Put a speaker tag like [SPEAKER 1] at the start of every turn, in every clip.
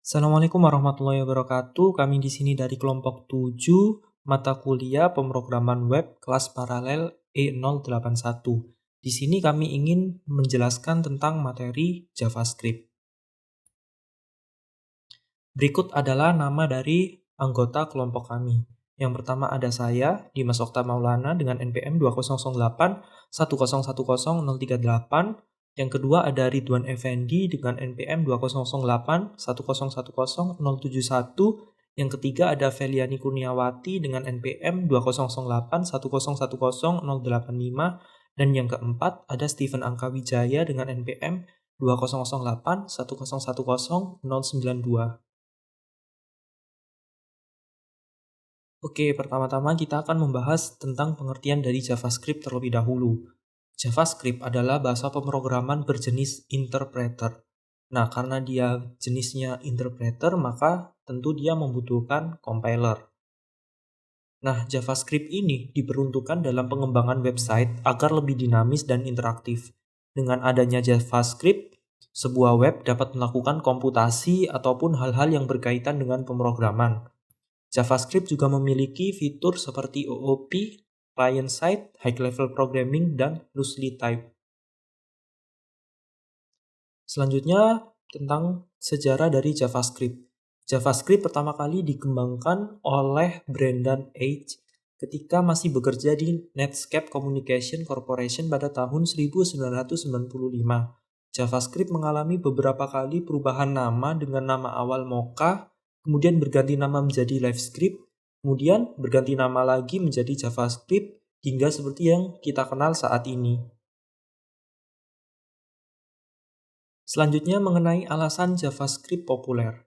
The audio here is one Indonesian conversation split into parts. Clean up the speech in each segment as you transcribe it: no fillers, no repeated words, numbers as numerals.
[SPEAKER 1] Assalamualaikum warahmatullahi wabarakatuh. Kami di sini dari kelompok 7 mata kuliah pemrograman web kelas paralel E081. Di sini kami ingin menjelaskan tentang materi JavaScript. Berikut adalah nama dari anggota kelompok kami. Yang pertama ada saya, Dimas Okta Maulana dengan NPM 2008 Yang kedua ada Ridwan Effendi dengan NPM 2008 Yang ketiga ada Feliani Kurniawati dengan NPM 2008 Dan yang keempat ada Steven Angkawijaya dengan NPM 2008 Oke, pertama-tama kita akan membahas tentang pengertian dari JavaScript terlebih dahulu. JavaScript adalah bahasa pemrograman berjenis interpreter. Nah, karena dia jenisnya interpreter, maka tentu dia membutuhkan compiler. Nah, JavaScript ini diperuntukkan dalam pengembangan website agar lebih dinamis dan interaktif. Dengan adanya JavaScript, sebuah web dapat melakukan komputasi ataupun hal-hal yang berkaitan dengan pemrograman. JavaScript juga memiliki fitur seperti OOP, client-side, high-level programming, dan loosely type. Selanjutnya, tentang sejarah dari JavaScript. JavaScript pertama kali dikembangkan oleh Brendan Eich ketika masih bekerja di Netscape Communication Corporation pada tahun 1995. JavaScript mengalami beberapa kali perubahan nama dengan nama awal Mocha, kemudian berganti nama menjadi LiveScript, kemudian berganti nama lagi menjadi JavaScript, hingga seperti yang kita kenal saat ini. Selanjutnya mengenai alasan JavaScript populer.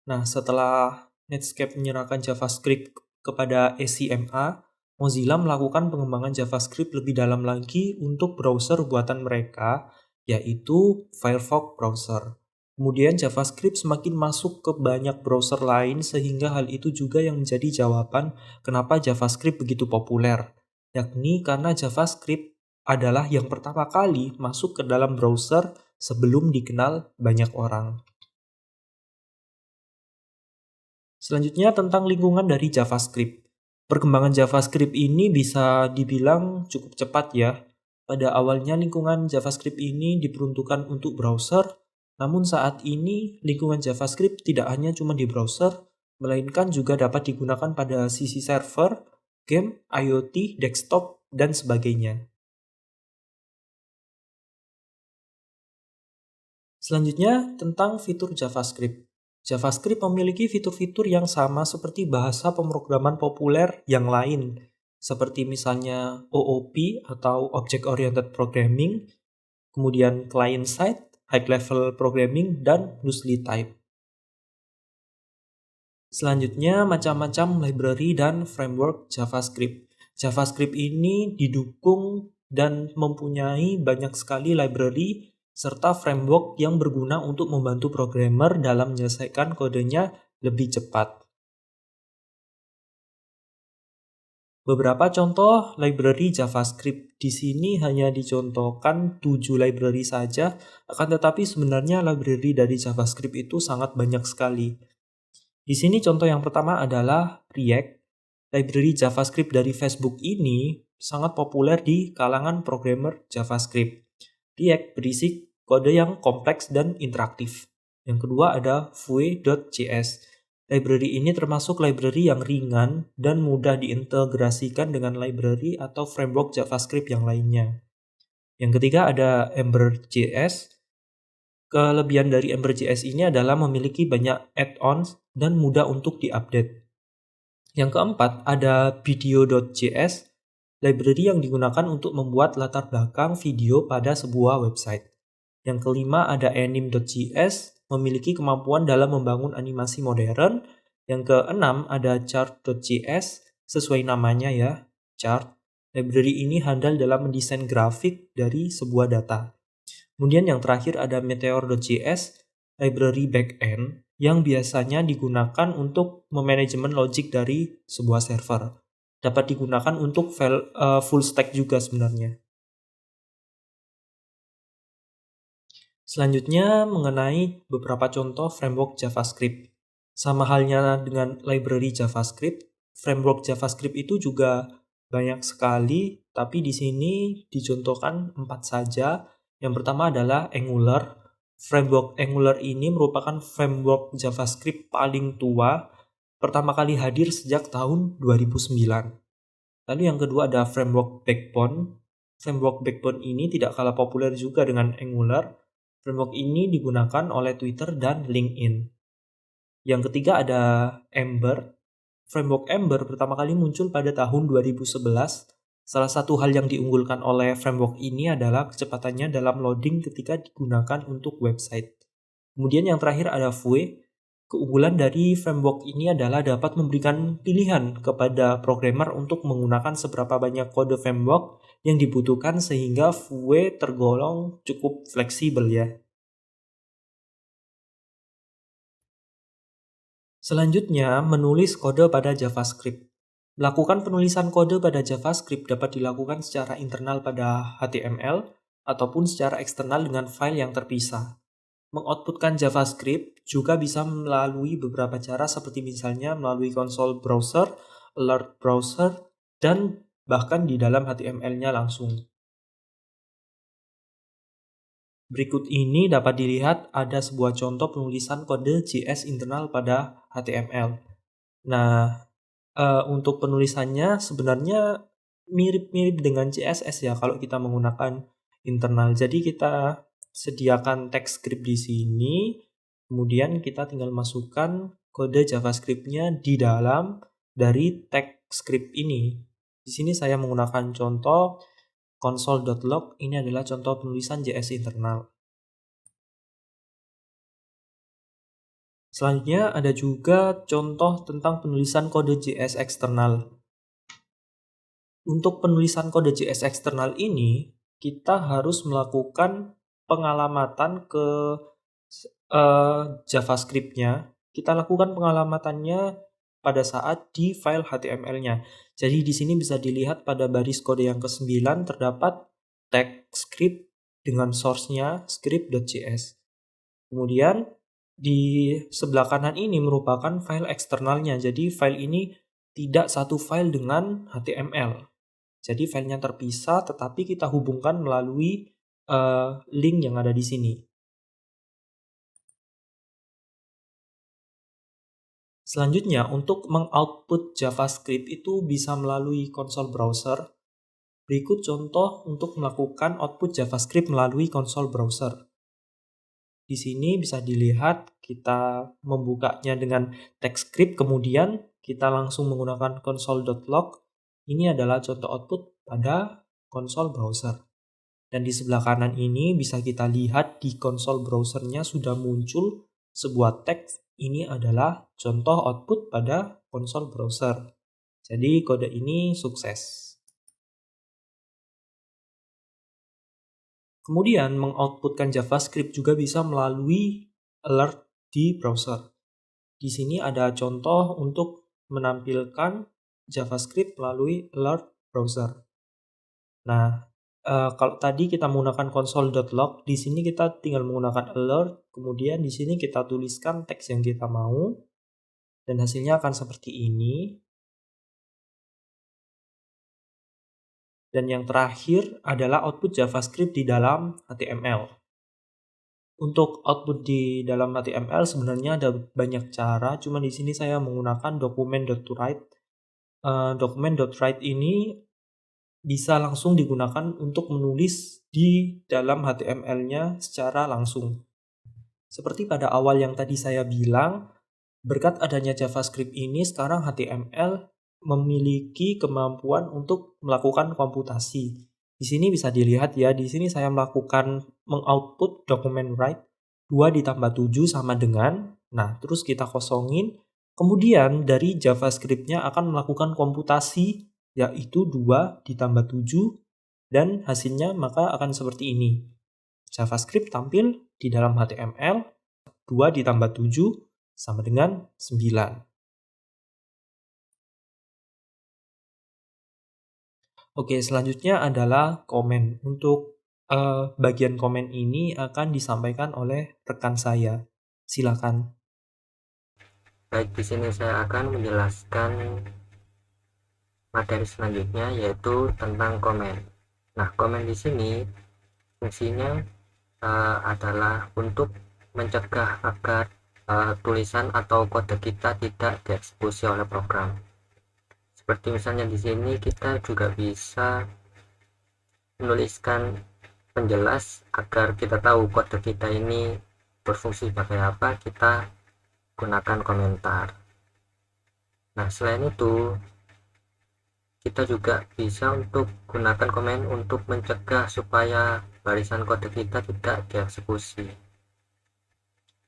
[SPEAKER 1] Nah, setelah Netscape menyerahkan JavaScript kepada SCMA, Mozilla melakukan pengembangan JavaScript lebih dalam lagi untuk browser buatan mereka, yaitu Firefox browser. Kemudian JavaScript semakin masuk ke banyak browser lain sehingga hal itu juga yang menjadi jawaban kenapa JavaScript begitu populer, yakni karena JavaScript adalah yang pertama kali masuk ke dalam browser sebelum dikenal banyak orang. Selanjutnya tentang lingkungan dari JavaScript. Perkembangan JavaScript ini bisa dibilang cukup cepat ya. Pada awalnya lingkungan JavaScript ini diperuntukkan untuk browser, namun saat ini lingkungan JavaScript tidak hanya cuma di browser, melainkan juga dapat digunakan pada sisi server, game, IoT, desktop, dan sebagainya. Selanjutnya tentang fitur JavaScript. JavaScript memiliki fitur-fitur yang sama seperti bahasa pemrograman populer yang lain, seperti misalnya OOP atau Object Oriented Programming, kemudian client-side, high-level programming, dan loosely type. Selanjutnya macam-macam library dan framework JavaScript. JavaScript ini didukung dan mempunyai banyak sekali library serta framework yang berguna untuk membantu programmer dalam menyelesaikan kodenya lebih cepat. Beberapa contoh library JavaScript. Di sini hanya dicontohkan 7 library saja, akan tetapi sebenarnya library dari JavaScript itu sangat banyak sekali. Di sini contoh yang pertama adalah React. Library JavaScript dari Facebook ini sangat populer di kalangan programmer JavaScript. React berisi kode yang kompleks dan interaktif. Yang kedua ada Vue.js. Library ini termasuk library yang ringan dan mudah diintegrasikan dengan library atau framework JavaScript yang lainnya. Yang ketiga ada Ember.js. Kelebihan dari Ember.js ini adalah memiliki banyak add-ons dan mudah untuk diupdate. Yang keempat ada Video.js, library yang digunakan untuk membuat latar belakang video pada sebuah website. Yang kelima ada Anim.js, memiliki kemampuan dalam membangun animasi modern. Yang keenam ada Chart.js, sesuai namanya ya, chart. Library ini handal dalam mendesain grafik dari sebuah data. Kemudian yang terakhir ada Meteor.js, library backend yang biasanya digunakan untuk memanajemen logic dari sebuah server. Dapat digunakan untuk full stack juga sebenarnya. Selanjutnya mengenai beberapa contoh framework JavaScript. Sama halnya dengan library JavaScript, framework JavaScript itu juga banyak sekali, tapi di sini dicontohkan 4 saja. Yang pertama adalah Angular. Framework Angular ini merupakan framework JavaScript paling tua, pertama kali hadir sejak tahun 2009. Lalu yang kedua ada framework Backbone. Framework Backbone ini tidak kalah populer juga dengan Angular. Framework ini digunakan oleh Twitter dan LinkedIn. Yang ketiga ada Ember. Framework Ember pertama kali muncul pada tahun 2011. Salah satu hal yang diunggulkan oleh framework ini adalah kecepatannya dalam loading ketika digunakan untuk website. Kemudian yang terakhir ada Vue. Keunggulan dari framework ini adalah dapat memberikan pilihan kepada programmer untuk menggunakan seberapa banyak kode framework yang dibutuhkan sehingga Vue tergolong cukup fleksibel ya. Selanjutnya, menulis kode pada JavaScript. Melakukan penulisan kode pada JavaScript dapat dilakukan secara internal pada HTML ataupun secara eksternal dengan file yang terpisah. Mengoutputkan JavaScript juga bisa melalui beberapa cara seperti misalnya melalui konsol browser, alert browser, dan bahkan di dalam HTML-nya langsung. Berikut ini dapat dilihat ada sebuah contoh penulisan kode JS internal pada HTML. Nah, untuk penulisannya sebenarnya mirip-mirip dengan CSS ya kalau kita menggunakan internal. Jadi kita sediakan text script di sini, kemudian kita tinggal masukkan kode JavaScript-nya di dalam dari text script ini. Di sini saya menggunakan contoh console.log, ini adalah contoh penulisan JS internal. Selanjutnya ada juga contoh tentang penulisan kode JS eksternal. Untuk penulisan kode JS eksternal ini, kita harus melakukan pengalamatan ke JavaScript-nya. Kita lakukan pengalamatannya pada saat di file HTML-nya. Jadi di sini bisa dilihat pada baris kode yang ke-9 terdapat tag script dengan source-nya script.js. Kemudian di sebelah kanan ini merupakan file eksternalnya. Jadi file ini tidak satu file dengan HTML. Jadi filenya terpisah tetapi kita hubungkan melalui link yang ada di sini. Selanjutnya, untuk mengoutput JavaScript itu bisa melalui konsol browser. Berikut contoh untuk melakukan output JavaScript melalui konsol browser. Di sini bisa dilihat kita membukanya dengan text script, kemudian kita langsung menggunakan console.log. Ini adalah contoh output pada konsol browser. Dan di sebelah kanan ini bisa kita lihat di konsol browsernya sudah muncul sebuah teks. Ini adalah contoh output pada konsol browser. Jadi kode ini sukses. Kemudian mengoutputkan JavaScript juga bisa melalui alert di browser. Di sini ada contoh untuk menampilkan JavaScript melalui alert browser. Nah, kalau tadi kita menggunakan console.log, di sini kita tinggal menggunakan alert, kemudian di sini kita tuliskan teks yang kita mau, dan hasilnya akan seperti ini. Dan yang terakhir adalah output JavaScript di dalam HTML. Untuk output di dalam HTML sebenarnya ada banyak cara, cuma di sini saya menggunakan document.write. Document.write ini bisa langsung digunakan untuk menulis di dalam HTML-nya secara langsung. Seperti pada awal yang tadi saya bilang, berkat adanya JavaScript ini sekarang HTML memiliki kemampuan untuk melakukan komputasi. Di sini bisa dilihat ya, di sini saya melakukan mengoutput document write 2 ditambah 7 sama dengan, nah terus kita kosongin, kemudian dari JavaScript-nya akan melakukan komputasi yaitu 2 ditambah 7 dan hasilnya maka akan seperti ini. JavaScript tampil di dalam HTML 2 ditambah 7 sama dengan 9. Oke, selanjutnya adalah comment. Untuk bagian komen ini akan disampaikan oleh rekan saya. Silakan.
[SPEAKER 2] Baik, di sini saya akan menjelaskan materi selanjutnya yaitu tentang komen. Nah, komen di sini fungsinya adalah untuk mencegah agar tulisan atau kode kita tidak dieksekusi oleh program. Seperti misalnya di sini kita juga bisa menuliskan penjelas agar kita tahu kode kita ini berfungsi sebagai apa, kita gunakan komentar. Nah, selain itu kita juga bisa untuk gunakan komen untuk mencegah supaya barisan kode kita tidak dieksekusi,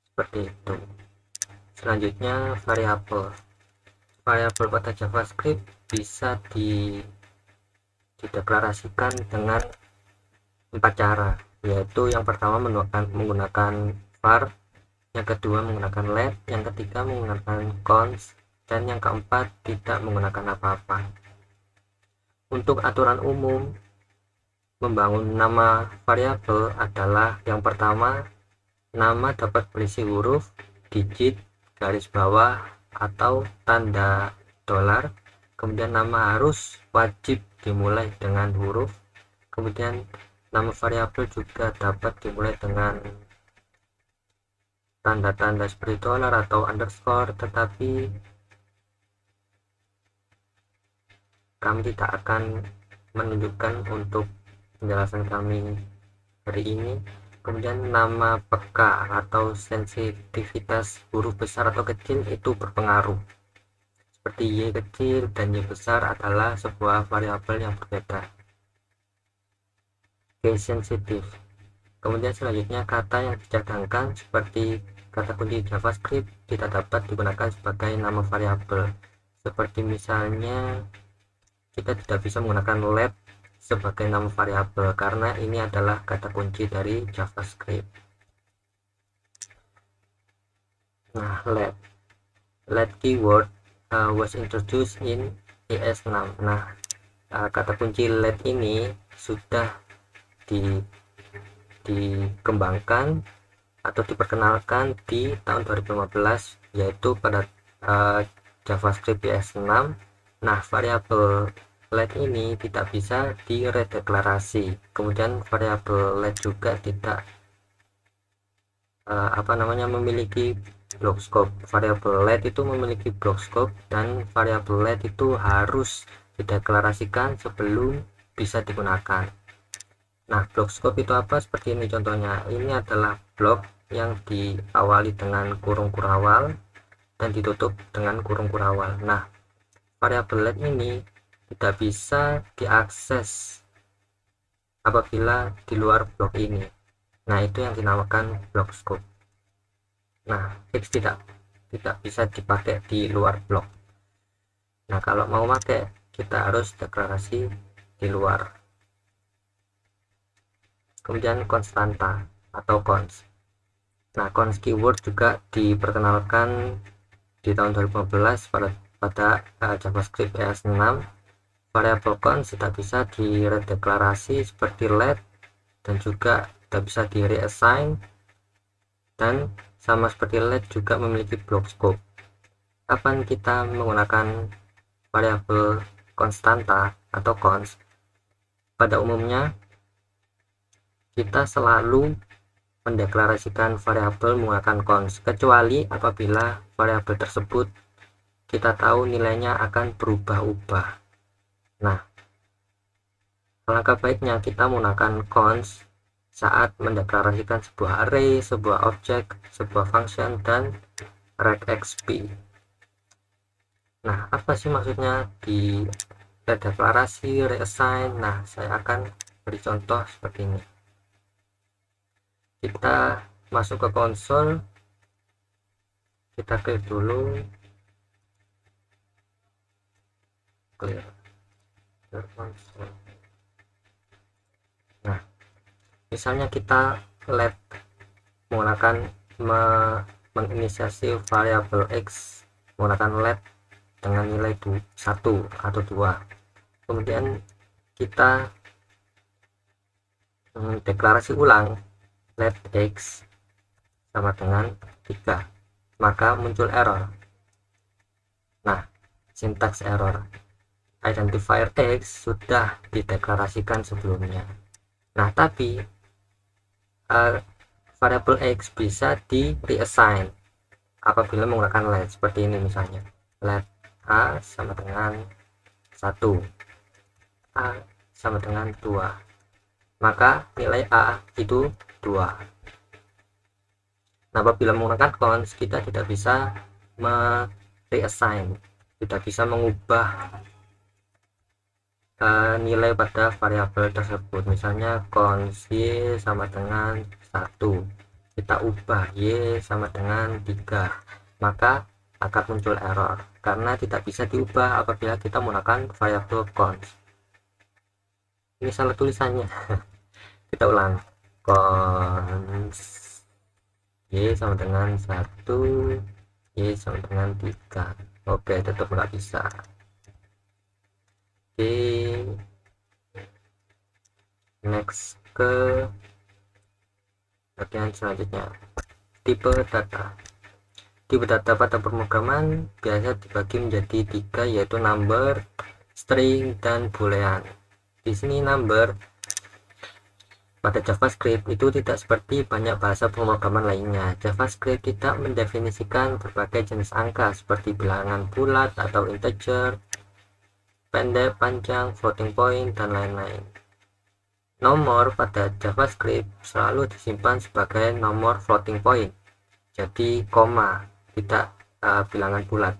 [SPEAKER 2] seperti itu. Selanjutnya, variabel pada JavaScript bisa dideklarasikan dengan 4 cara, yaitu yang pertama menggunakan var, yang kedua menggunakan let, yang ketiga menggunakan const, dan yang keempat tidak menggunakan apa-apa. Untuk aturan umum membangun nama variabel adalah yang pertama, nama dapat berisi huruf, digit, garis bawah, atau tanda dolar. Kemudian nama harus wajib dimulai dengan huruf. Kemudian nama variabel juga dapat dimulai dengan tanda-tanda seperti dolar atau underscore, tetapi kami tidak akan menunjukkan untuk penjelasan kami hari ini. Kemudian nama peka atau sensitivitas huruf besar atau kecil itu berpengaruh, seperti y kecil dan y besar adalah sebuah variabel yang berbeda. Case sensitive. Kemudian selanjutnya kata yang dicadangkan seperti kata kunci JavaScript tidak dapat digunakan sebagai nama variabel, seperti misalnya kita tidak bisa menggunakan let sebagai nama variabel karena ini adalah kata kunci dari JavaScript. Nah, let keyword was introduced in ES6. Nah, kata kunci let ini sudah dikembangkan atau diperkenalkan di tahun 2015, yaitu pada JavaScript ES6. Nah, variabel let ini tidak bisa diredeklarasi. Kemudian variabel let juga tidak memiliki block scope. Variabel let itu memiliki block scope dan variabel let itu harus dideklarasikan sebelum bisa digunakan. Nah, block scope itu apa? Seperti ini contohnya. Ini adalah blok yang diawali dengan kurung kurawal dan ditutup dengan kurung kurawal. Nah, variabel let ini tidak bisa diakses apabila di luar blok ini. Nah, itu yang dinamakan block scope. Nah, X tidak bisa dipakai di luar blok. Nah, kalau mau pakai kita harus deklarasi di luar. Kemudian konstanta atau const. Nah, const keyword juga diperkenalkan di tahun 2015 pada JavaScript ES6. Variabel const tidak bisa diredeklarasi seperti let dan juga tidak bisa di reassign, dan sama seperti let juga memiliki block scope. Kapan kita menggunakan variabel konstanta atau const? Pada umumnya kita selalu mendeklarasikan variabel menggunakan const, kecuali apabila variabel tersebut kita tahu nilainya akan berubah-ubah. Nah, alangkah baiknya kita menggunakan const saat mendeklarasikan sebuah array, sebuah objek, sebuah function, dan regexp. Nah, apa sih maksudnya di redeklarasi, reassign? Nah, saya akan beri contoh seperti ini. Kita masuk ke konsol, kita klik dulu clear konsol. Nah, misalnya kita let menggunakan menginisiasi variabel x menggunakan let dengan nilai 1 atau 2. Kemudian kita deklarasi ulang let x sama dengan 3, maka muncul error. Nah, sintaks error. Identifier x sudah dideklarasikan sebelumnya. Nah, tapi variabel x bisa di reassign apabila menggunakan let, seperti ini misalnya. Let a sama dengan 1, a sama dengan 2, maka nilai a itu 2. Nah, apabila menggunakan cons, kita tidak bisa reassign, tidak bisa mengubah nilai pada variabel tersebut. Misalnya cons y sama dengan 1, kita ubah y sama dengan 3, maka akan muncul error karena tidak bisa diubah apabila kita menggunakan variabel cons. Ini salah tulisannya. Kita ulang. Cons y sama dengan 1, y sama dengan 3. Oke, tetap nggak bisa. Oke, next ke bagian selanjutnya, tipe data. Tipe data pada pemrograman biasa dibagi menjadi 3, yaitu number, string, dan boolean. Di sini number pada JavaScript itu tidak seperti banyak bahasa pemrograman lainnya. JavaScript tidak mendefinisikan berbagai jenis angka seperti bilangan bulat atau integer, pendek, panjang, floating point, dan lain-lain. Nomor pada JavaScript selalu disimpan sebagai nomor floating point, jadi koma, tidak bilangan bulat,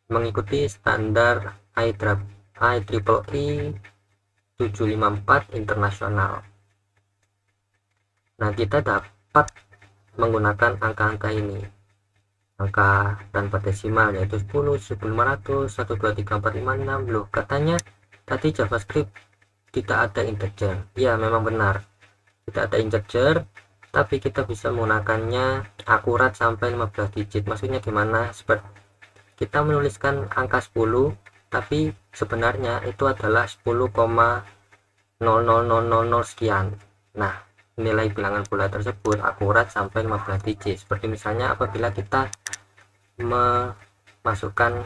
[SPEAKER 2] mengikuti standar IEEE 754 internasional. Nah, kita dapat menggunakan angka-angka ini, angka tanpa desimal, yaitu 10, 1500, 1, 2, 3, 4, 5, 6. Loh, katanya tadi JavaScript tidak ada integer. Ya, memang benar, tidak ada integer, tapi kita bisa menggunakannya akurat sampai 15 digit. Maksudnya gimana? Seperti kita menuliskan angka 10, tapi sebenarnya itu adalah 10,00000 sekian. Nah, nilai bilangan bulat tersebut akurat sampai 15 digit. Seperti misalnya apabila kita memasukkan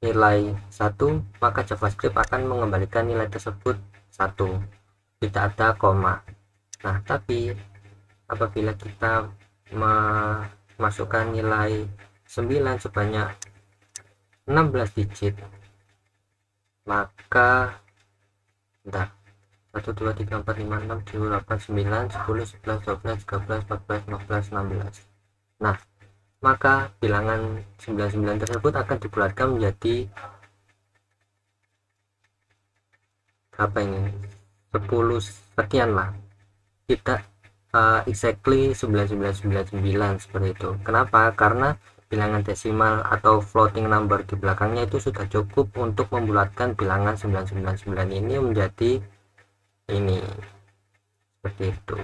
[SPEAKER 2] nilai 1, maka JavaScript akan mengembalikan nilai tersebut 1, tidak ada koma. Nah, tapi apabila kita memasukkan nilai 9 sebanyak 16 digit, maka 1, 2, 3, 4, 5, 6, 7, 8, 9, 10, 11, 12, 13, 14, 15, 16. Nah, maka bilangan 99 tersebut akan dibulatkan menjadi berapa ini? 10 sekian lah. Tidak exactly 9999 seperti itu. Kenapa? Karena bilangan desimal atau floating number di belakangnya itu sudah cukup untuk membulatkan bilangan 999 ini menjadi ini, seperti itu.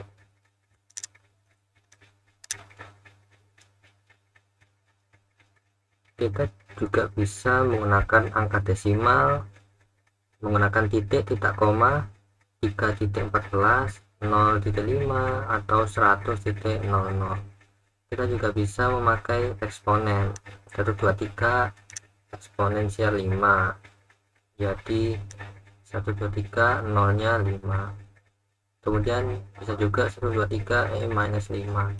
[SPEAKER 2] Kita juga bisa menggunakan angka desimal, menggunakan titik, tidak koma, 3.14, 0.5, atau 100.00. Kita juga bisa memakai eksponen 123 eksponensial 5, jadi 123 nolnya 5. Kemudian bisa juga 123 minus 5,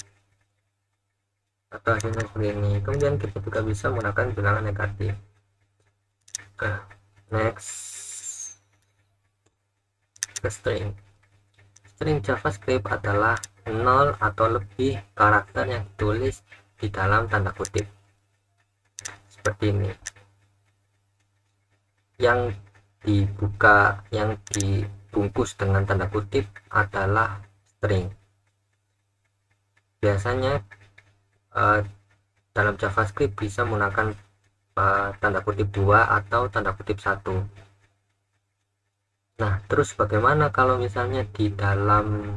[SPEAKER 2] atau hasilnya seperti ini. Kemudian kita juga bisa menggunakan bilangan negatif. Next ke string. String JavaScript adalah 0 atau lebih karakter yang ditulis di dalam tanda kutip seperti ini. Yang dibuka, yang dibungkus dengan tanda kutip adalah string. Biasanya dalam JavaScript bisa menggunakan tanda kutip 2 atau tanda kutip 1. Nah, terus bagaimana kalau misalnya di dalam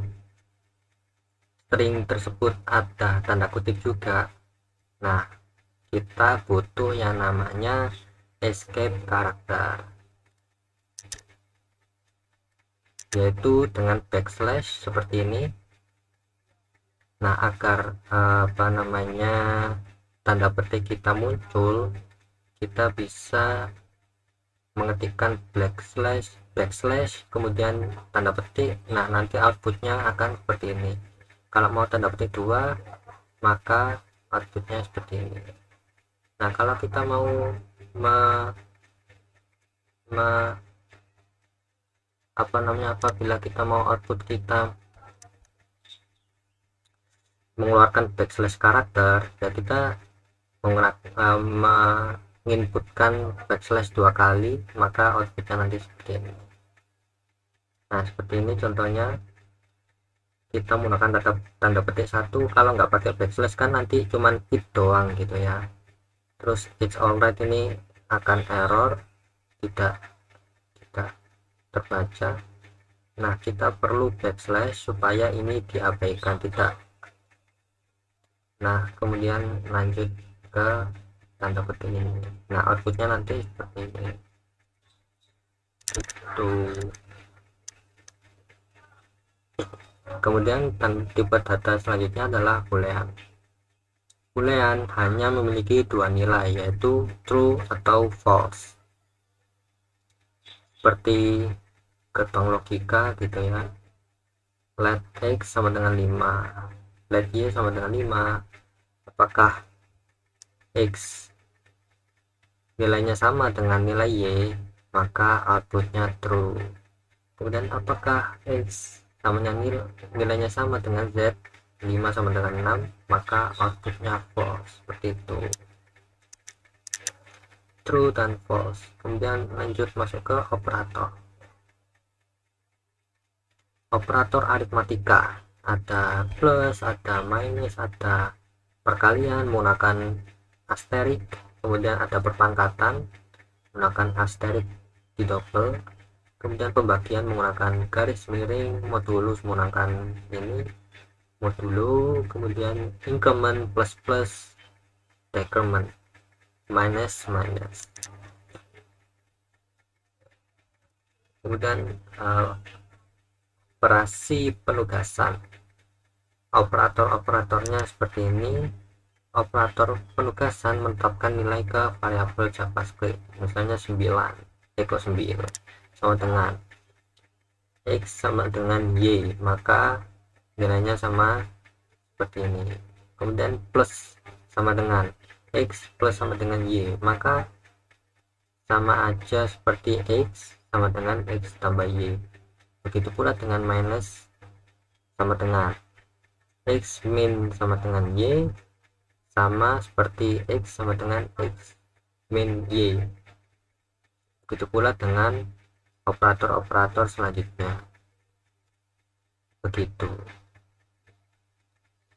[SPEAKER 2] string tersebut ada tanda kutip juga? Nah, kita butuh yang namanya escape karakter. yaitu dengan backslash seperti ini. Nah, agar tanda petik kita muncul, kita bisa mengetikkan backslash kemudian tanda petik. Nah, nanti outputnya akan seperti ini. Kalau mau tanda petik 2, maka outputnya seperti ini. Nah, kalau kita mau apabila kita mau output kita mengeluarkan backslash karakter, ya kita menginputkan backslash 2 kali, maka outputnya nanti seperti ini. Nah, seperti ini contohnya. Kita menggunakan tanda petik 1. Kalau nggak pakai backslash kan nanti cuman it doang gitu ya. Terus it's alright ini akan error, tidak terbaca. Nah, kita perlu backslash supaya ini diabaikan, tidak. Nah, kemudian lanjut ke tanda petik ini. Nah, outputnya nanti seperti ini. Itu. Kemudian tipe data selanjutnya adalah boolean. Boolean hanya memiliki dua nilai, yaitu true atau false. Seperti gerbang logika gitu ya. Let x sama dengan 5, let y sama dengan 5. Apakah x nilainya sama dengan nilai y, maka outputnya true. Kemudian apakah x nilainya sama dengan z, 5 sama dengan 6, maka outputnya false. Seperti itu, true dan false. Kemudian lanjut masuk ke operator aritmatika. Ada plus, ada minus, ada perkalian menggunakan asterik, kemudian ada perpangkatan menggunakan asterik di double, kemudian pembagian menggunakan garis miring, modulus menggunakan ini modulo, kemudian increment, plus plus, decrement, minus minus. Kemudian operasi penugasan. Operatornya seperti ini. Operator penugasan menetapkan nilai ke variabel JavaScript, misalnya 9 sama dengan x sama dengan y, maka nilainya sama seperti ini. Kemudian plus sama dengan x plus sama dengan y, maka sama aja seperti x sama dengan x tambah y. Begitu pula dengan minus sama dengan x min sama dengan y, sama seperti x sama dengan x min y. Begitu pula dengan operator-operator selanjutnya. Begitu.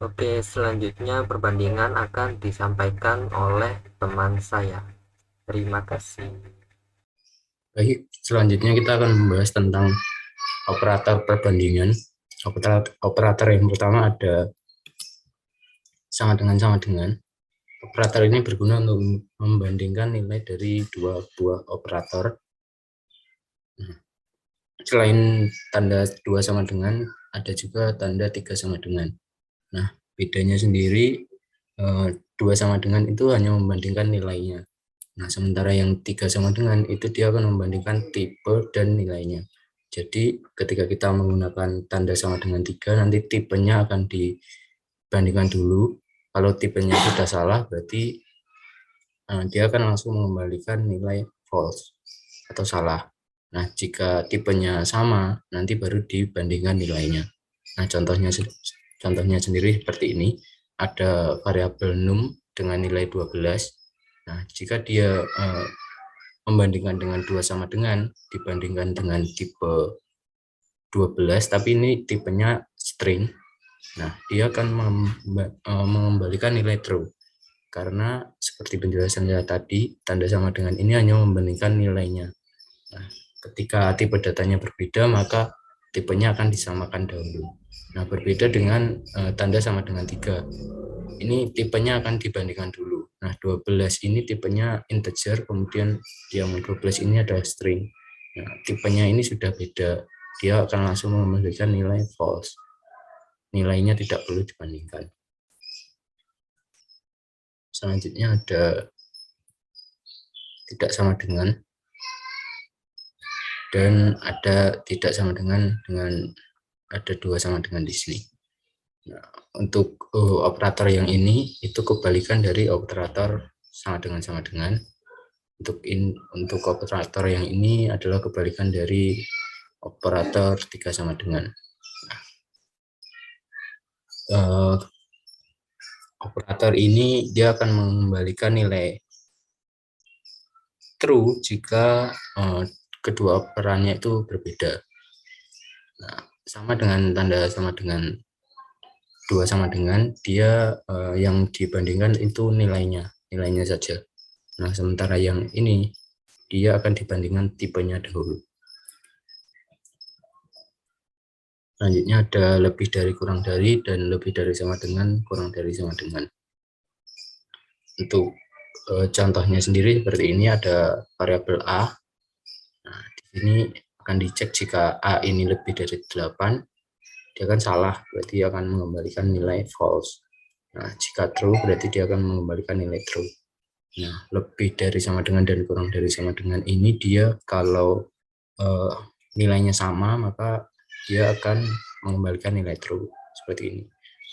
[SPEAKER 2] Oke, selanjutnya perbandingan akan disampaikan oleh teman saya. Terima kasih.
[SPEAKER 3] Baik, selanjutnya kita akan membahas tentang operator perbandingan. Operator yang pertama ada sama dengan. Operator ini berguna untuk membandingkan nilai dari dua buah operator. Selain tanda 2 sama dengan, ada juga tanda 3 sama dengan. Nah, bedanya sendiri 2 sama dengan itu hanya membandingkan nilainya. Nah, sementara yang 3 sama dengan itu dia akan membandingkan tipe dan nilainya. Jadi, ketika kita menggunakan tanda sama dengan 3, nanti tipenya akan dibandingkan dulu. Kalau tipenya sudah salah, berarti dia akan langsung mengembalikan nilai false atau salah. Nah, jika tipenya sama, nanti baru dibandingkan nilainya. Nah, contohnya sendiri seperti ini. Ada variabel num dengan nilai 12. Nah, jika dia membandingkan dengan 2 sama dengan, dibandingkan dengan tipe 12, tapi ini tipenya string. Nah, dia akan mengembalikan nilai true. Karena seperti penjelasan saya tadi, tanda sama dengan ini hanya membandingkan nilainya. Nah, ketika tipe datanya berbeda, maka tipenya akan disamakan dahulu. Nah, berbeda dengan tanda sama dengan 3. Ini tipenya akan dibandingkan dulu. Nah, 12 ini tipenya integer, kemudian yang 12 ini adalah string. Nah, tipenya ini sudah beda. dia akan langsung memberikan nilai false. Nilainya tidak perlu dibandingkan. Selanjutnya ada tidak sama dengan, dan ada tidak sama dengan ada dua sama dengan di sini. Nah, untuk operator yang ini itu kebalikan dari operator sama dengan. Untuk operator yang ini adalah kebalikan dari operator tiga sama dengan. Nah, operator ini dia akan mengembalikan nilai true jika kedua operannya itu berbeda. Nah, sama dengan tanda sama dengan, dua sama dengan, dia yang dibandingkan itu nilainya saja. Nah, sementara yang ini dia akan dibandingkan tipenya dahulu. Selanjutnya ada lebih dari kurang dari, dan lebih dari sama dengan kurang dari sama dengan. Untuk contohnya sendiri seperti ini, ada variabel A. Nah, di sini akan dicek jika A ini lebih dari 8, dia akan salah, berarti akan mengembalikan nilai false. Nah, jika true berarti dia akan mengembalikan nilai true. Nah, lebih dari sama dengan dan kurang dari sama dengan ini, dia kalau nilainya sama maka dia akan mengembalikan nilai true seperti ini.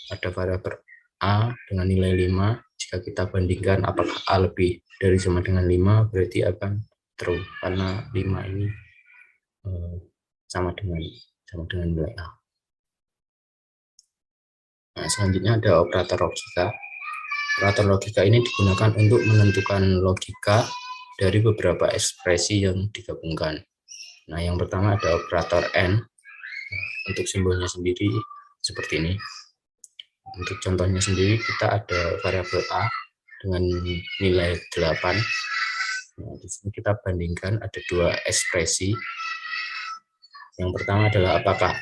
[SPEAKER 3] Ada variabel A dengan nilai 5, jika kita bandingkan apakah A lebih dari sama dengan 5 berarti akan true karena 5 ini sama dengan nilai A. Nah, selanjutnya ada operator logika. Operator logika ini digunakan untuk menentukan logika dari beberapa ekspresi yang digabungkan. Nah, yang pertama ada operator AND. Untuk simbolnya sendiri seperti ini. Untuk contohnya sendiri kita ada variabel A dengan nilai 8. Nah, di sini kita bandingkan ada dua ekspresi. Yang pertama adalah apakah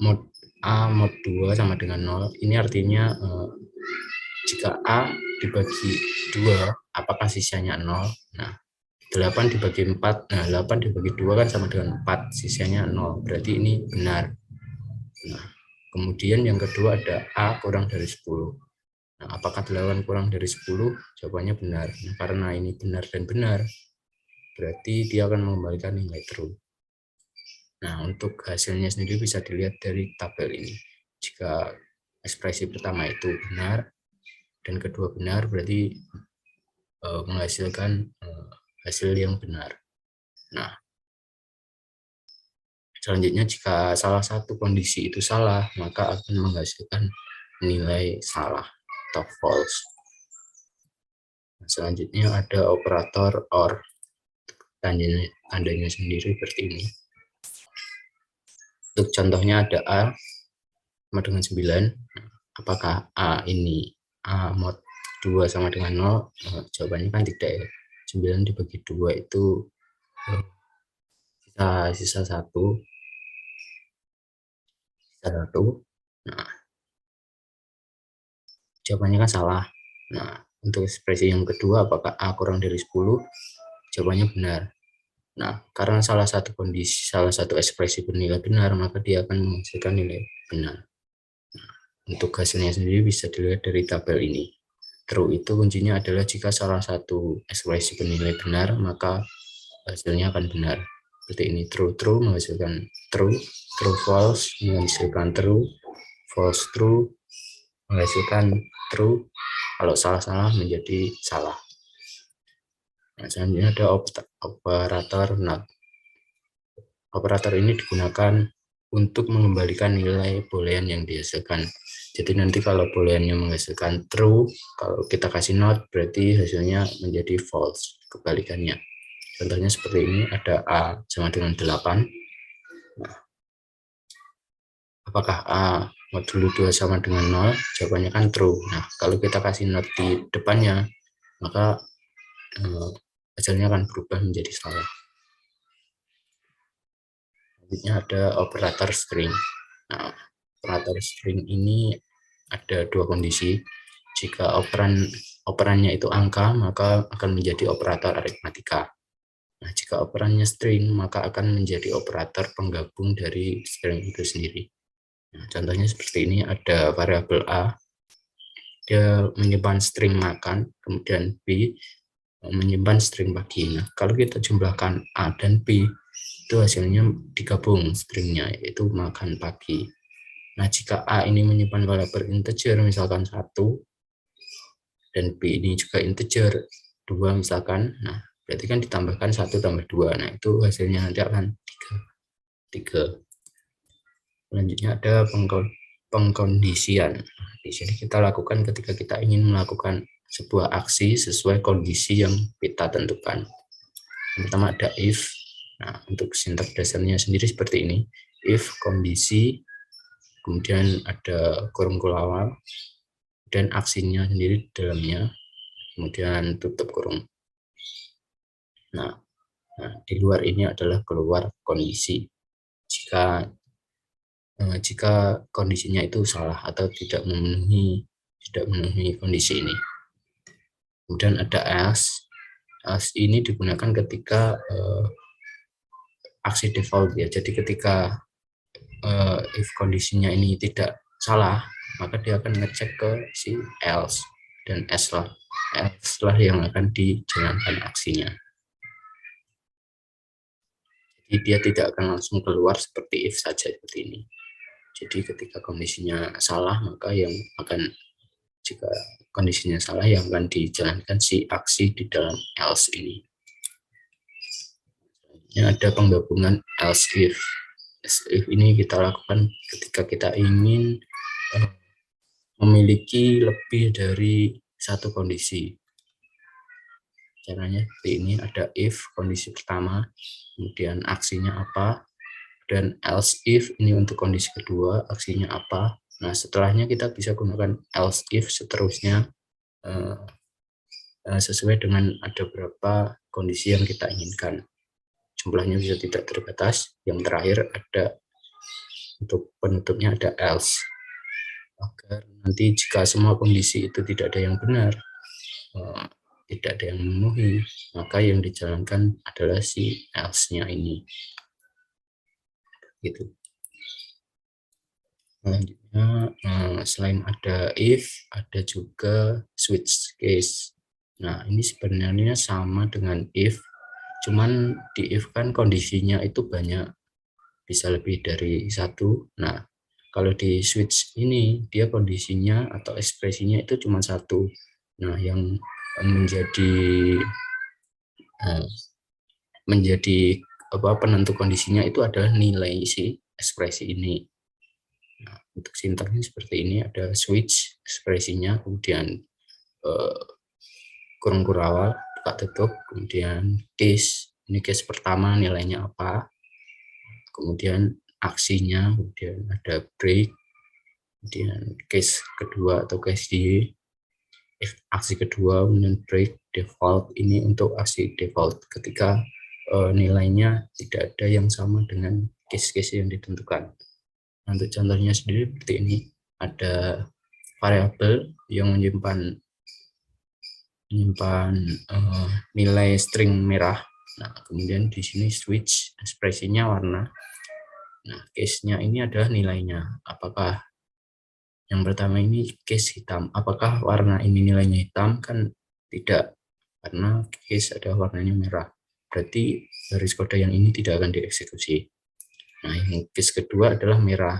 [SPEAKER 3] mod 2 sama dengan 0. Ini artinya jika A dibagi 2, apakah sisanya 0? Nah, 8 dibagi 4, nah 8 dibagi 2 kan sama dengan 4, sisanya 0, berarti ini benar. Nah, kemudian yang kedua ada A kurang dari 10. Nah, apakah 8 kurang dari 10? Jawabannya benar. Nah, karena ini benar dan benar, berarti dia akan mengembalikan nilai true. Nah, untuk hasilnya sendiri bisa dilihat dari tabel ini. Jika ekspresi pertama itu benar dan kedua benar, berarti menghasilkan hasil yang benar. Nah, selanjutnya jika salah satu kondisi itu salah, maka akan menghasilkan nilai salah atau false. Nah, selanjutnya ada operator OR. Tandanya sendiri seperti ini. Untuk contohnya ada A sama dengan 9. Apakah A ini A mod 2 sama dengan 0? Jawabannya kan tidak ya. 9 dibagi 2 itu sisa 1. Nah, jawabannya kan salah. Nah, untuk ekspresi yang kedua, apakah A kurang dari 10? Jawabannya benar. Nah, karena salah satu ekspresi bernilai benar, maka dia akan menghasilkan nilai benar. Nah, untuk hasilnya sendiri bisa dilihat dari tabel ini. True itu kuncinya adalah jika salah satu ekspresi bernilai benar, maka hasilnya akan benar. Seperti ini, true menghasilkan true, true false menghasilkan true, false true menghasilkan true, kalau salah menjadi salah. Nah, selanjutnya ada operator NOT. Operator ini digunakan untuk mengembalikan nilai boolean yang dihasilkan. Jadi nanti kalau booleannya menghasilkan true, kalau kita kasih not berarti hasilnya menjadi false, kebalikannya. Contohnya seperti ini, ada A sama dengan 8. Nah, apakah A modulo 2 sama dengan 0? Jawabannya kan true. Nah, kalau kita kasih not di depannya, maka hasilnya akan berubah menjadi salah. Selanjutnya ada operator string. Nah, operator string ini ada dua kondisi. Jika operannya itu angka, maka akan menjadi operator aritmatika. Nah, jika operannya string, maka akan menjadi operator penggabung dari string itu sendiri. Nah, contohnya seperti ini, ada variabel A, dia menyimpan string makan, kemudian B menyimpan string pagi. Nah, kalau kita jumlahkan A dan B, itu hasilnya digabung stringnya, yaitu makan pagi. Nah, jika A ini menyimpan variabel integer, misalkan 1, dan B ini juga integer 2 misalkan, nah berarti kan ditambahkan 1 tambah 2, nah itu hasilnya nanti akan 3. Selanjutnya ada pengkondisian. Nah, di sini kita lakukan ketika kita ingin melakukan sebuah aksi sesuai kondisi yang kita tentukan. Yang pertama ada if. Nah, untuk sintaks dasarnya sendiri seperti ini. If kondisi, kemudian ada kurung awal, dan aksinya sendiri di dalamnya, kemudian tutup kurung. Nah, di luar ini adalah keluar kondisi. Jika kondisinya itu salah atau tidak memenuhi kondisi ini. Kemudian ada else. Else ini digunakan ketika aksi default ya. Jadi ketika if kondisinya ini tidak salah, maka dia akan ngecek ke si else, dan else lah yang akan dijalankan aksinya. Jadi dia tidak akan langsung keluar seperti if saja seperti ini. Jadi ketika kondisinya salah, maka jika kondisinya salah yang akan dijalankan si aksi di dalam else ini. Ini ada penggabungan else if. Else if ini kita lakukan ketika kita ingin memiliki lebih dari satu kondisi. Caranya seperti ini, ada if kondisi pertama, kemudian aksinya apa, dan else if ini untuk kondisi kedua, aksinya apa. Nah, setelahnya kita bisa gunakan else if seterusnya sesuai dengan ada berapa kondisi yang kita inginkan. Jumlahnya bisa tidak terbatas. Yang terakhir ada untuk penutupnya ada else. Agar nanti jika semua kondisi itu tidak ada yang benar, tidak ada yang memenuhi, maka yang dijalankan adalah si else-nya ini. Gitu. Selanjutnya, selain ada if, ada juga switch case. Nah, ini sebenarnya sama dengan if, cuman di if kan kondisinya itu banyak, bisa lebih dari satu. Nah, kalau di switch ini, dia kondisinya atau ekspresinya itu cuma satu. Nah, yang menjadi penentu kondisinya itu adalah nilai si ekspresi ini. Nah, untuk sintaksnya seperti ini, ada switch ekspresinya, kemudian kurung awal, buka tutup, kemudian case, ini case pertama nilainya apa, kemudian aksinya, kemudian ada break, kemudian case kedua atau case D, aksi kedua, kemudian break, default, ini untuk aksi default ketika nilainya tidak ada yang sama dengan case-case yang ditentukan. Untuk contohnya sendiri seperti ini, ada variabel yang menyimpan nilai string merah. Nah, kemudian di sini switch ekspresinya warna. Nah, case-nya ini adalah nilainya. Apakah yang pertama ini case hitam? Apakah warna ini nilainya hitam? Kan tidak, karena case ada warnanya merah. Berarti garis kode yang ini tidak akan dieksekusi. Nah, yang case kedua adalah merah.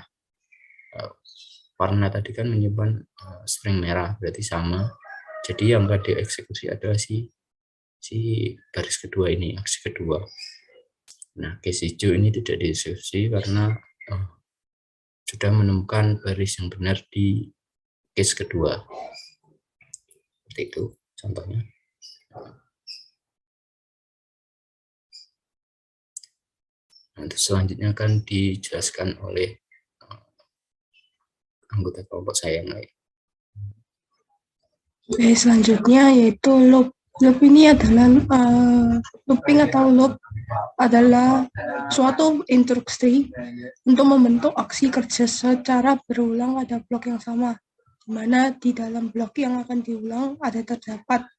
[SPEAKER 3] Warna tadi kan menyimpan string merah, berarti sama. Jadi yang akan dieksekusi adalah si garis kedua ini, aksi kedua. Nah, case hijau ini tidak dieksekusi karena sudah menemukan baris yang benar di case kedua. Seperti itu contohnya. Nanti selanjutnya akan dijelaskan oleh anggota kelompok saya yang lain.
[SPEAKER 4] Oke, selanjutnya yaitu loop. Loop ini adalah looping atau loop adalah suatu instruksi untuk membentuk aksi kerja secara berulang pada blok yang sama, di mana di dalam blok yang akan diulang ada terdapat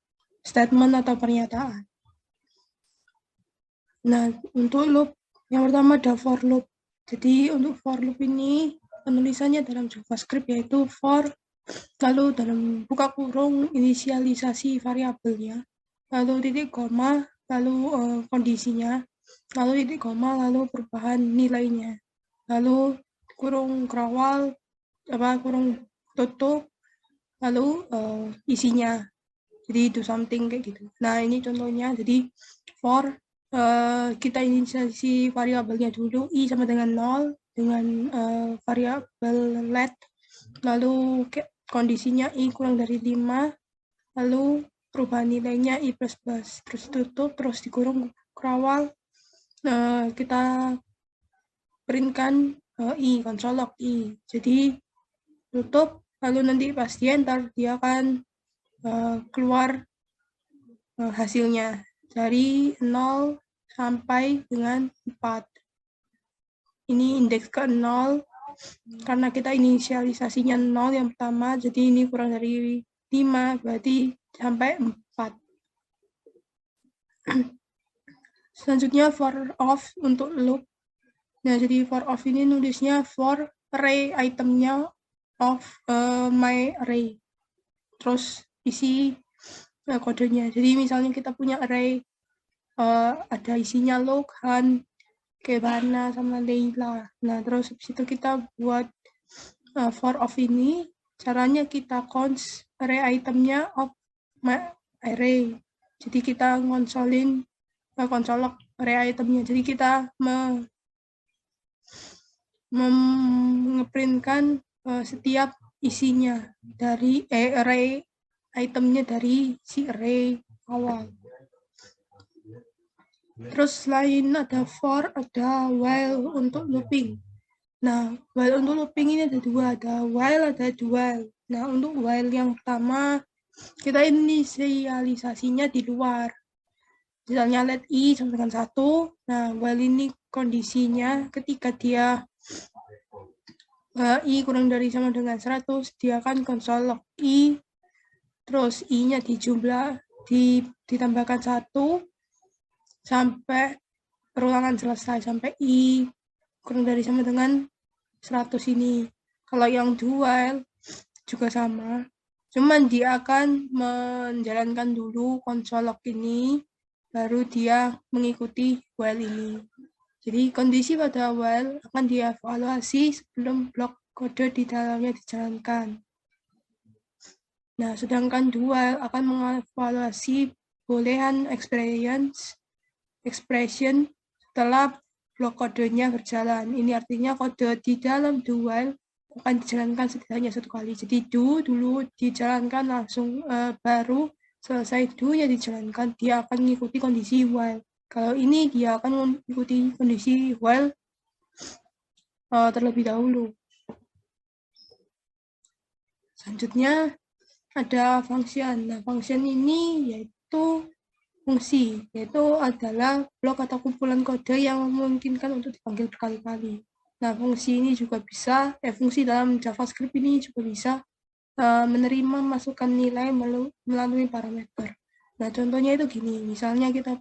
[SPEAKER 4] statement atau pernyataan. Nah, untuk loop yang pertama ada for loop. Jadi untuk for loop ini penulisannya dalam JavaScript yaitu for, lalu dalam buka kurung inisialisasi variabelnya, lalu titik koma, lalu kondisinya, lalu titik koma, lalu perubahan nilainya, lalu kurung kerawal, kurung tutup, lalu isinya. Jadi do something kayak gitu. Nah, ini contohnya. Jadi for kita inisiasi variabelnya dulu, i sama dengan 0 dengan variabel let, lalu kondisinya i kurang dari 5, lalu perubahan nilainya i++, terus tutup, terus dikurung kerawal, kita printkan i, konsol log i. Jadi tutup, lalu nanti pas di enter dia akan keluar hasilnya dari 0 sampai dengan 4. Ini indeks ke 0 karena kita inisialisasinya 0 yang pertama, jadi ini kurang dari 5 berarti sampai 4. Selanjutnya for of untuk loop. Nah, jadi for of ini nulisnya for array itemnya of my array. Terus isi kodenya. Jadi misalnya kita punya array ada isinya log, Han, Kebana, sama Leila. Nah, terus habis itu kita buat for of ini, caranya kita cons array itemnya of my array. Jadi kita ngonsolin konsolok array itemnya. Jadi kita ngeprintkan setiap isinya dari array itemnya dari si array awal. Terus selain ada for, ada while untuk looping. Nah, while untuk looping ini ada dua, ada while, ada do while. Nah, untuk while yang pertama, kita inisialisasinya di luar. Misalnya let i sama dengan 1, nah while ini kondisinya ketika dia i kurang dari sama dengan 100, dia akan konsol log i, terus i-nya ditambahkan 1, sampai perulangan selesai, sampai i kurang dari sama dengan 100 ini. Kalau yang do while juga sama, cuman dia akan menjalankan dulu konsol log ini, baru dia mengikuti while ini. Jadi kondisi pada while akan dievaluasi sebelum blok kode di dalamnya dijalankan. Nah, sedangkan do while akan mengevaluasi bolehan expression setelah blok kodenya berjalan. Ini artinya kode di dalam do while akan dijalankan setidaknya 1 kali. Jadi do dulu dijalankan langsung, baru selesai do-nya dijalankan, dia akan mengikuti kondisi while. Kalau ini dia akan mengikuti kondisi while terlebih dahulu. Selanjutnya ada function. Nah, function ini yaitu fungsi, yaitu adalah blok atau kumpulan kode yang memungkinkan untuk dipanggil berkali-kali. Nah, fungsi ini juga bisa, fungsi dalam JavaScript ini juga bisa menerima masukan nilai melalui parameter. Nah, contohnya itu gini, misalnya kita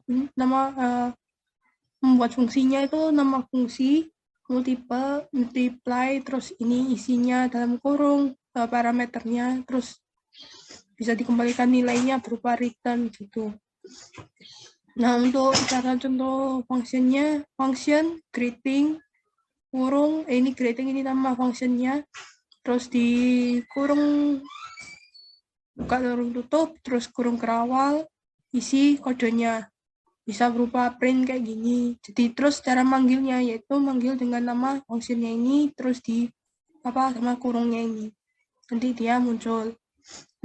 [SPEAKER 4] membuat fungsinya itu nama fungsi multiply, terus ini isinya dalam kurung parameternya, terus bisa dikembalikan nilainya berupa return gitu. Nah, untuk cara contoh fungsinya, function greeting kurung, ini greeting ini nama fungsinya, terus di kurung buka kurung tutup, terus kurung kerawal, isi kodenya bisa berupa print kayak gini. Jadi terus cara manggilnya yaitu manggil dengan nama fungsinya ini, terus di sama kurungnya ini, nanti dia muncul.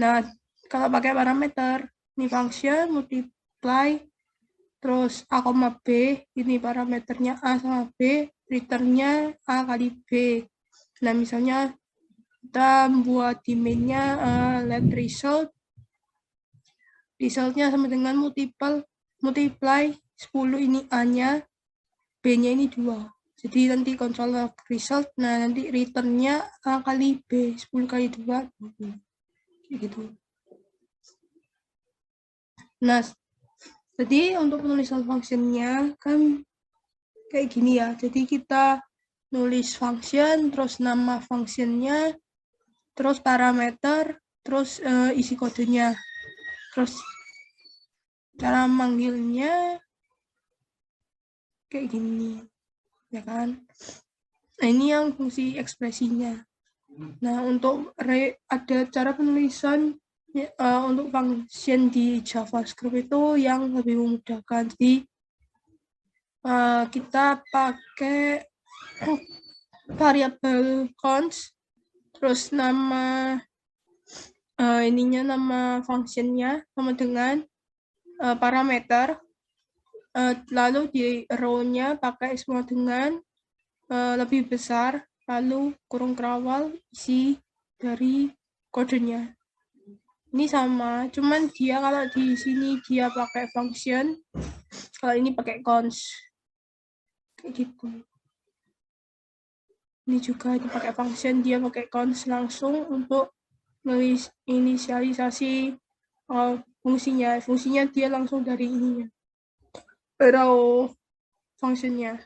[SPEAKER 4] Nah, kalau pakai parameter, ini function multiply, terus A, B, ini parameternya A sama B, returnnya A kali B. Nah, misalnya kita buat di main-nya let result, resultnya sama dengan multiply 10 ini A-nya, B-nya ini 2. Jadi nanti konsol result, nah nanti return-nya A kali B, 10 kali 2, gitu. Nah, Jadi untuk penulisan functionnya kan kayak gini ya. Jadi kita nulis function, terus nama functionnya, terus parameter, terus isi kodenya, terus cara manggilnya kayak gini, ya kan? Nah ini yang fungsi ekspresinya. Nah untuk ada cara penulisan untuk function di JavaScript itu yang lebih memudahkan. Jadi kita pakai variabel const, terus nama nama functionnya sama dengan parameter, lalu di row-nya pakai semua dengan lebih besar, lalu kurung kawal isi dari kodenya. Ini sama, cuman dia kalau di sini dia pakai function, kalau ini pakai const, kayak gitu. Ini juga dipakai function, dia pakai const langsung untuk menginisialisasi fungsinya. Fungsinya dia langsung dari ininya, row functionnya.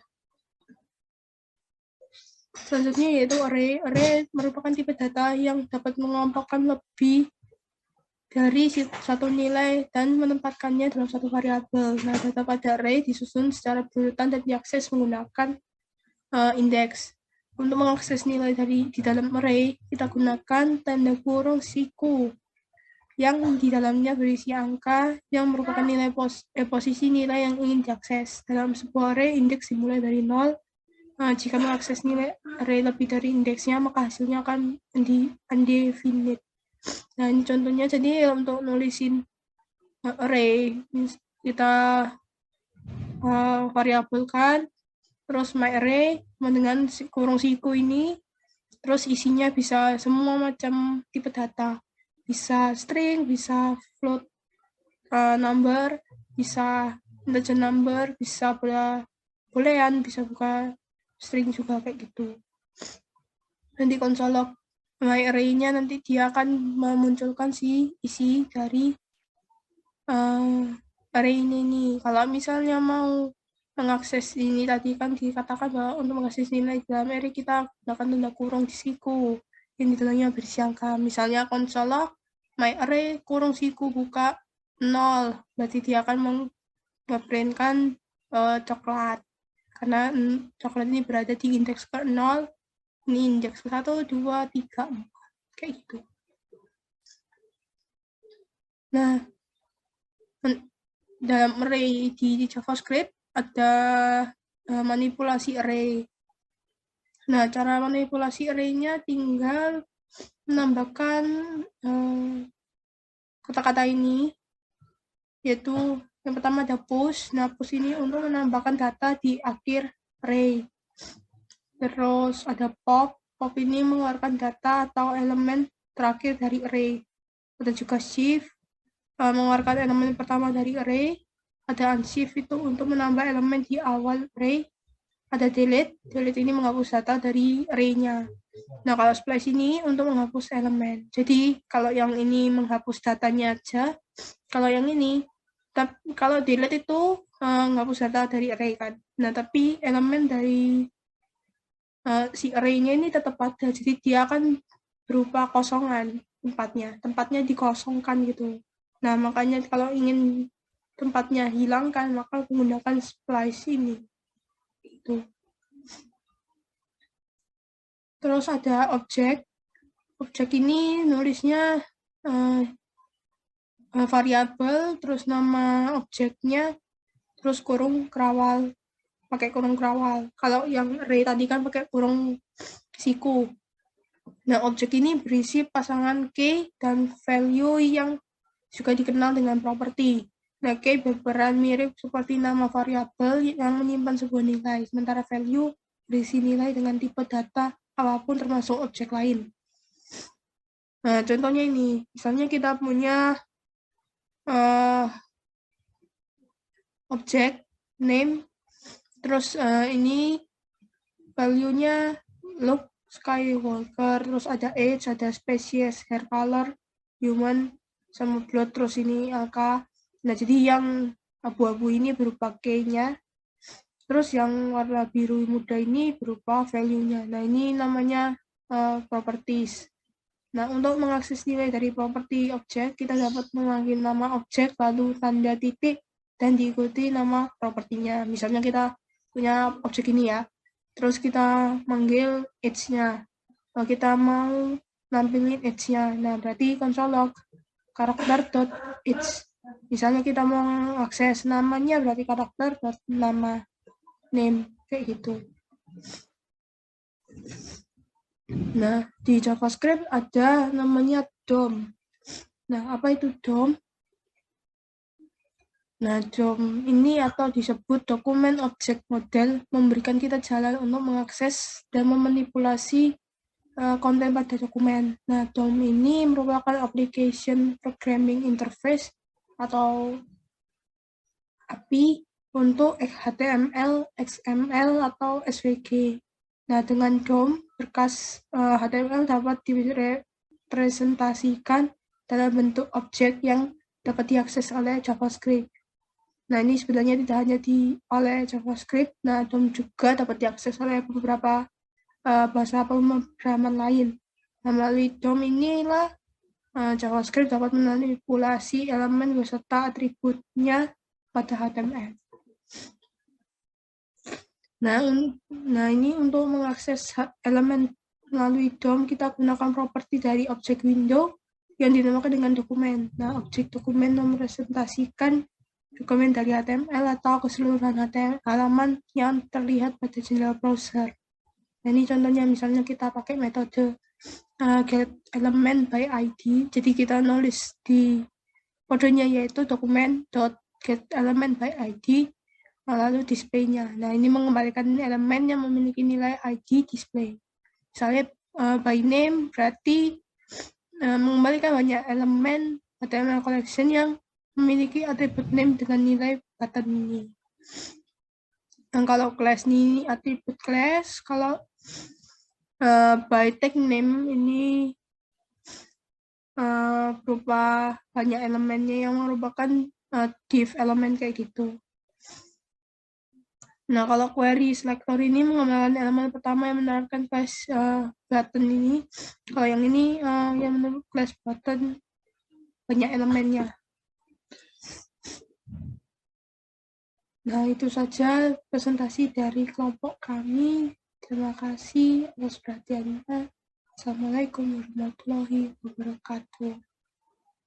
[SPEAKER 4] Selanjutnya yaitu array. Array merupakan tipe data yang dapat mengelompokkan lebih dari satu nilai dan menempatkannya dalam satu variabel. Nah, data pada array disusun secara berurutan dan diakses menggunakan indeks. Untuk mengakses nilai di dalam array, kita gunakan tanda kurung siku yang di dalamnya berisi angka yang merupakan nilai posisi nilai yang ingin diakses. Dalam sebuah array, indeks dimulai dari 0. Jika mengakses nilai array lebih dari indeksnya, maka hasilnya akan undefinite. Nah, ini contohnya. Jadi untuk nulisin array, kita variabelkan, terus myArray dengan kurung siku ini, terus isinya bisa semua macam tipe data. Bisa string, bisa float number, bisa integer number, bisa boolean, bisa buka string juga kayak gitu. Nanti konsol log myArray-nya nanti dia akan memunculkan isi dari array ini nih. Kalau misalnya mau mengakses ini tadi kan dikatakan bahwa untuk mengakses nilai dalam array kita gunakan tanda kurung di siku. Ini dalamnya berisi angka. Misalnya konsol log myArray kurung siku buka 0. Berarti dia akan memprintkan coklat. Karena coklat ini berada di indeks ke 0. Ini indeks ke 1, 2, 3, 4. Kayak gitu. Nah, dalam array di JavaScript ada manipulasi array. Nah, cara manipulasi array-nya tinggal menambahkan kata-kata ini, yaitu yang pertama ada push. Nah, push ini untuk menambahkan data di akhir array. Terus ada pop. Pop ini mengeluarkan data atau elemen terakhir dari array. Ada juga shift, mengeluarkan elemen pertama dari array. Ada unshift itu untuk menambah elemen di awal array. Ada delete. Delete ini menghapus data dari array-nya. Nah, kalau splice ini untuk menghapus elemen. Jadi, kalau yang ini menghapus datanya aja. Kalau yang ini, kalau delete itu menghapus data dari array kan. Nah, tapi elemen dari si array-nya ini tetap ada. Jadi, dia akan berupa kosongan tempatnya. Tempatnya dikosongkan gitu. Nah, makanya kalau ingin tempatnya hilangkan, maka menggunakan splice ini. Itu. Terus ada objek. Objek ini nulisnya variabel, terus nama objeknya, terus kurung krawal. Pakai kurung krawal. Kalau yang array tadi kan pakai kurung siku. Nah, objek ini berisi pasangan key dan value yang juga dikenal dengan properti. Nah, key berperan mirip seperti nama variabel yang menyimpan sebuah nilai, sementara value berisi nilai dengan tipe data apapun termasuk objek lain. Nah, contohnya ini, misalnya kita punya objek name, terus ini value-nya Luke Skywalker, terus ada age, ada species, hair color, human, sama blood, terus ini angka. Nah, jadi yang abu-abu ini berupa key-nya, terus yang warna biru muda ini berupa value-nya. Nah, ini namanya properties. Nah, untuk mengakses nilai dari properti objek, kita dapat memanggil nama objek, lalu tanda titik, dan diikuti nama propertinya. Misalnya kita punya objek ini ya, terus kita manggil age-nya. Kalau kita mau nampilin age-nya, nah berarti console log karakter.age. Misalnya kita mau akses namanya, berarti karakter.nama name, kayak gitu. Nah, di JavaScript ada namanya DOM. Nah, apa itu DOM? Nah, DOM ini atau disebut dokumen object model memberikan kita jalan untuk mengakses dan memanipulasi konten pada dokumen. Nah, DOM ini merupakan application programming interface atau API untuk HTML, XML, atau SVG. Nah, dengan DOM, berkas HTML dapat direpresentasikan dalam bentuk objek yang dapat diakses oleh JavaScript. Nah, ini sebenarnya tidak hanya oleh JavaScript, nah DOM juga dapat diakses oleh beberapa bahasa pemrograman lain. Nah, melalui DOM inilah JavaScript dapat memanipulasi elemen beserta atributnya pada HTML. Nah, ini untuk mengakses elemen melalui DOM, kita gunakan properti dari objek window yang dinamakan dengan dokumen. Nah, objek dokumen merepresentasikan dokumen dari HTML atau keseluruhan halaman yang terlihat pada jendela browser. Nah, ini contohnya, misalnya kita pakai metode get element by ID. Jadi kita nulis di kodenya yaitu dokumen.get element by ID, lalu display-nya. Nah, ini mengembalikan elemen yang memiliki nilai ID display. Misalnya by name berarti mengembalikan banyak elemen HTML collection yang memiliki atribut name dengan nilai button ini. Dan kalau class ini atribut class, kalau by tag name ini berupa banyak elemennya yang merupakan div elemen kayak gitu. Nah, kalau query selector ini mengembalikan elemen pertama yang menerapkan class button ini. Kalau yang ini yang menurut class button banyak elemennya. Nah, itu saja presentasi dari kelompok kami. Terima kasih atas perhatiannya. Assalamualaikum warahmatullahi wabarakatuh.